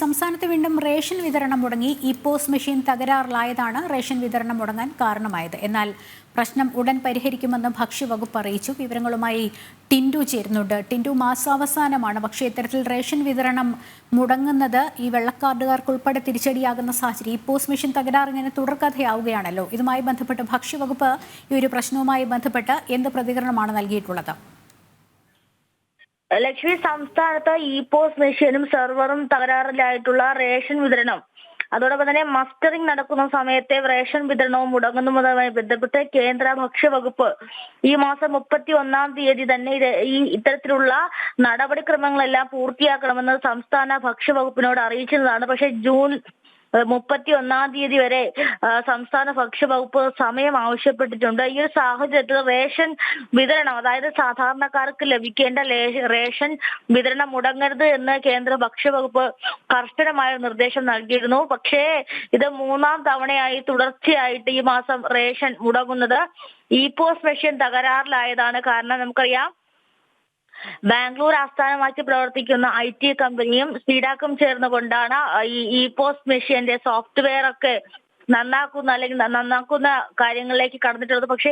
സംസ്ഥാനത്ത് വീണ്ടും റേഷൻ വിതരണം മുടങ്ങി. പോസ് മെഷീൻ തകരാറിലായതാണ് റേഷൻ വിതരണം മുടങ്ങാൻ കാരണമായത്. എന്നാൽ പ്രശ്നം ഉടൻ പരിഹരിക്കുമെന്ന് ഭക്ഷ്യവകുപ്പ് അറിയിച്ചു. വിവരങ്ങളുമായി ടിൻഡു ചേരുന്നുണ്ട്. ടിൻഡു, മാസാവസാനമാണ്, പക്ഷേ ഇത്തരത്തിൽ റേഷൻ വിതരണം മുടങ്ങുന്നത് ഈ വെള്ളക്കാർഡുകാർക്ക് ഉൾപ്പെടെ തിരിച്ചടിയാകുന്ന സാഹചര്യം. പോസ് മെഷീൻ തകരാർ ഇങ്ങനെ തുടർക്കഥയാവുകയാണല്ലോ. ഇതുമായി ബന്ധപ്പെട്ട് ഭക്ഷ്യവകുപ്പ് ഈ ഒരു പ്രശ്നവുമായി ബന്ധപ്പെട്ട് എന്ത് പ്രതികരണമാണ് നൽകിയിട്ടുള്ളത്? ലക്ഷ്മി, സംസ്ഥാനത്ത് പോസ് മെഷീനും സെർവറും തകരാറിലായിട്ടുള്ള റേഷൻ വിതരണം, അതോടൊപ്പം തന്നെ മസ്റ്ററിംഗ് നടക്കുന്ന സമയത്തെ റേഷൻ വിതരണവും മുടങ്ങുന്നതുമായി ബന്ധപ്പെട്ട് കേന്ദ്ര ഭക്ഷ്യവകുപ്പ് ഈ മാസം 31-ാം തീയതി തന്നെ ഇത്തരത്തിലുള്ള നടപടിക്രമങ്ങളെല്ലാം പൂർത്തിയാക്കണമെന്ന് സംസ്ഥാന ഭക്ഷ്യവകുപ്പിനോട് അറിയിച്ചതാണ്. പക്ഷേ ജൂൺ 31-ാം തീയതി വരെ സംസ്ഥാന ഭക്ഷ്യവകുപ്പ് സമയം ആവശ്യപ്പെട്ടിട്ടുണ്ട്. ഈ ഒരു സാഹചര്യത്തിൽ റേഷൻ വിതരണം, അതായത് സാധാരണക്കാർക്ക് ലഭിക്കേണ്ട റേഷൻ വിതരണം മുടങ്ങരുത് എന്ന് കേന്ദ്ര ഭക്ഷ്യവകുപ്പ് കർശനമായ നിർദ്ദേശം നൽകിയിരുന്നു. പക്ഷേ ഇത് 3-ാം തവണയായി തുടർച്ചയായിട്ട് ഈ മാസം റേഷൻ മുടങ്ങുന്നത് പോസ് മെഷീൻ തകരാറിലായതാണ്. കാരണം നമുക്കറിയാം, ബാംഗ്ലൂർ ആസ്ഥാനമാക്കി പ്രവർത്തിക്കുന്ന IT കമ്പനിയും സ്പീഡാക്കും ചേർന്നുകൊണ്ടാണ് പോസ് മെഷീന്റെ സോഫ്റ്റ്വെയർ ഒക്കെ നന്നാക്കുന്ന കാര്യങ്ങളിലേക്ക് കടന്നിട്ടുള്ളത്. പക്ഷേ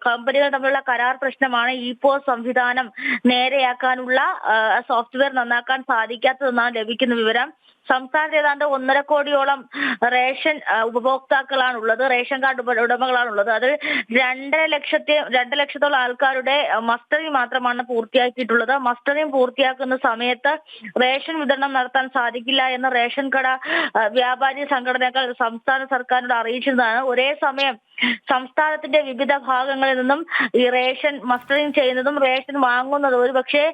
കമ്പനികൾ തമ്മിലുള്ള കരാർ പ്രശ്നമാണ് പോസ് സംവിധാനം നേരെയാക്കാനുള്ള സോഫ്റ്റ്വെയർ നന്നാക്കാൻ സാധിക്കാത്തതെന്നാണ് ലഭിക്കുന്ന വിവരം. സംസ്ഥാനത്ത് ഏതാണ്ട് 1.5 കോടിയോളം റേഷൻ ഉപഭോക്താക്കളാണുള്ളത്, റേഷൻ കാർഡ് ഉടമകളാണുള്ളത്. അത് 2 ലക്ഷത്തോളം ആൾക്കാരുടെ മസ്റ്ററിംഗ് മാത്രമാണ് പൂർത്തിയാക്കിയിട്ടുള്ളത്. മസ്റ്ററിംഗ് പൂർത്തിയാക്കുന്ന സമയത്ത് റേഷൻ വിതരണം നടത്താൻ സാധിക്കില്ല എന്ന് റേഷൻ കട വ്യാപാരി സംഘടനകൾ സംസ്ഥാന സർക്കാരിനോട് അറിയിച്ചതാണ്. ഒരേ സമയം സംസ്ഥാനത്തിന്റെ വിവിധ ഭാഗങ്ങളിൽ നിന്നും ഈ റേഷൻ മസ്റ്ററിംഗ് ചെയ്യുന്നതും റേഷൻ വാങ്ങുന്നതും ഒരുപക്ഷെ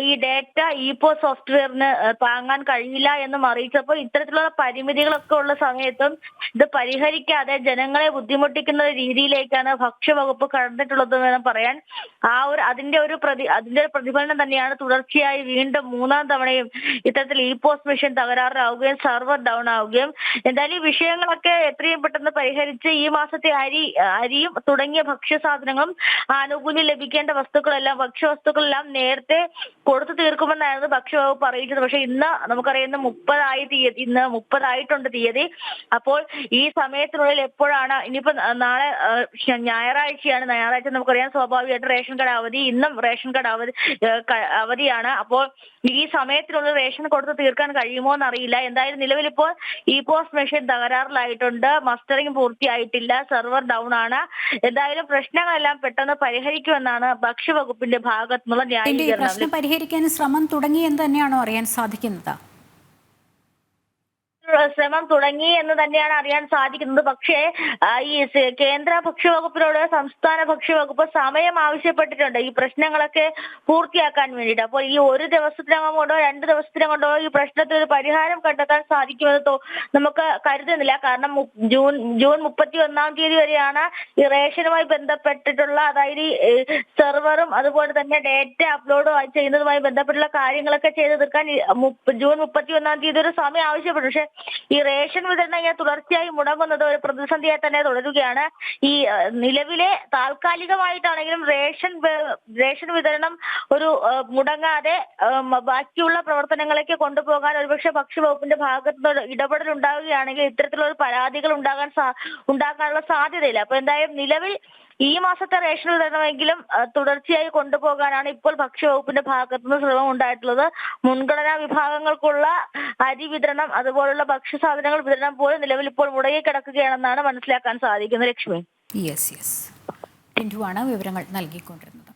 ഈ ഡേറ്റ പോസ് സോഫ്റ്റ്വെയറിന് താങ്ങാൻ കഴിയില്ല എന്നും അറിയിച്ചപ്പോൾ ഇത്തരത്തിലുള്ള പരിമിതികളൊക്കെ ഉള്ള സമയത്തും ഇത് പരിഹരിക്കാതെ ജനങ്ങളെ ബുദ്ധിമുട്ടിക്കുന്ന രീതിയിലേക്കാണ് ഭക്ഷ്യവകുപ്പ് കടന്നിട്ടുള്ളത് എന്ന് പറയാൻ. അതിന്റെ ഒരു പ്രതിഫലനം തന്നെയാണ് തുടർച്ചയായി വീണ്ടും 3-ാം തവണയും ഇത്തരത്തിൽ പോസ് മെഷീൻ തകരാറിലാവുകയും സെർവർ ഡൗൺ ആവുകയും. എന്തായാലും ഈ വിഷയങ്ങളൊക്കെ എത്രയും പെട്ടെന്ന് പരിഹരിച്ച് ഈ മാസത്തെ അരിയും തുടങ്ങിയ ഭക്ഷ്യസാധനങ്ങളും ആനുകൂല്യം ലഭിക്കേണ്ട ഭക്ഷ്യവസ്തുക്കളെല്ലാം നേരത്തെ കൊടുത്തു തീർക്കുമെന്നായിരുന്നു ഭക്ഷ്യവകുപ്പ് അറിയിച്ചത്. പക്ഷെ ഇന്ന് നമുക്കറിയാം, ഇന്ന് 30 തീയതി. അപ്പോൾ ഈ സമയത്തിനുള്ളിൽ എപ്പോഴാണ് ഇനിയിപ്പോ നാളെ ഞായറാഴ്ച നമുക്കറിയാം, സ്വാഭാവികമായിട്ട് റേഷൻ കട അവധി. ഇന്നും റേഷൻ കട അവധിയാണ്. അപ്പോൾ ഈ സമയത്തിനുള്ളിൽ റേഷൻ കൊടുത്ത് തീർക്കാൻ കഴിയുമോ എന്നറിയില്ല. എന്തായാലും നിലവിൽ ഇപ്പോൾ പോസ് മെഷീൻ തകരാറിലായിട്ടുണ്ട്, മസ്റ്ററിംഗ് പൂർത്തിയായിട്ടില്ല, സെർവർ ഡൗൺ ആണ്. എന്തായാലും പ്രശ്നങ്ങളെല്ലാം പെട്ടെന്ന് പരിഹരിക്കുമെന്നാണ് ഭക്ഷ്യവകുപ്പിന്റെ ഭാഗത്തു നിന്നുള്ള ന്യായീകരണം. പ്രശ്നം പരിഹരിക്കാൻ ശ്രമം തുടങ്ങി എന്ന് തന്നെയാണോ അറിയാൻ സാധിക്കുന്നത്? ശ്രമം തുടങ്ങി എന്ന് തന്നെയാണ് അറിയാൻ സാധിക്കുന്നത്. പക്ഷേ ഈ കേന്ദ്ര ഭക്ഷ്യവകുപ്പിനോട് സംസ്ഥാന ഭക്ഷ്യവകുപ്പ് സമയം ആവശ്യപ്പെട്ടിട്ടുണ്ട് ഈ പ്രശ്നങ്ങളൊക്കെ പൂർത്തിയാക്കാൻ വേണ്ടിയിട്ട്. അപ്പോൾ ഈ 1 ദിവസത്തിനകം കൊണ്ടോ 2 ദിവസത്തിനകം കൊണ്ടോ ഈ പ്രശ്നത്തിന് ഒരു പരിഹാരം കണ്ടെത്താൻ സാധിക്കുമെന്ന് നമുക്ക് കരുതുന്നില്ല. കാരണം ജൂൺ 31-ാം തീയതി വരെയാണ് ഈ റേഷനുമായി ബന്ധപ്പെട്ടിട്ടുള്ള, അതായത് സെർവറും അതുപോലെ തന്നെ ഡേറ്റ അപ്ലോഡ് ചെയ്യുന്നതുമായി ബന്ധപ്പെട്ടുള്ള കാര്യങ്ങളൊക്കെ ചെയ്ത് തീർക്കാൻ ജൂൺ 31-ാം തീയതി ഒരു സമയം ആവശ്യപ്പെട്ടു. പക്ഷേ ഈ റേഷൻ വിതരണം തുടർച്ചയായി മുടങ്ങുന്നത് ഒരു പ്രതിസന്ധിയായി തന്നെ തുടരുകയാണ്. നിലവിലെ താൽക്കാലികമായിട്ടാണെങ്കിലും റേഷൻ വിതരണം മുടങ്ങാതെ ബാക്കിയുള്ള പ്രവർത്തനങ്ങളേക്ക് കൊണ്ടുപോകാൻ ഒരുപക്ഷെ ഭക്ഷ്യവകുപ്പിന്റെ ഭാഗത്തുനിന്ന് ഇടപെടൽ ഉണ്ടാവുകയാണെങ്കിൽ ഇത്തരത്തിലുള്ള പരാതികൾ ഉണ്ടാകാനുള്ള സാധ്യതയില്ല. അപ്പൊ എന്തായാലും നിലവിൽ ഈ മാസത്തെ റേഷൻ വിതരണമെങ്കിലും തുടർച്ചയായി കൊണ്ടുപോകാനാണ് ഇപ്പോൾ ഭക്ഷ്യവകുപ്പിന്റെ ഭാഗത്തുനിന്ന് ശ്രമം ഉണ്ടായിട്ടുള്ളത്. മുൻഗണനാ വിഭാഗങ്ങൾക്കുള്ള അരി വിതരണം, അതുപോലുള്ള ഭക്ഷ്യസാധനങ്ങൾ വിതരണം പോലും നിലവിൽ ഇപ്പോൾ മുടങ്ങിക്കിടക്കുകയാണെന്നാണ് മനസ്സിലാക്കാൻ സാധിക്കുന്നത്. ലക്ഷ്മി, യെസ് ടിൻഡു ആണ് വിവരങ്ങൾ നൽകിക്കൊണ്ടിരുന്നത്.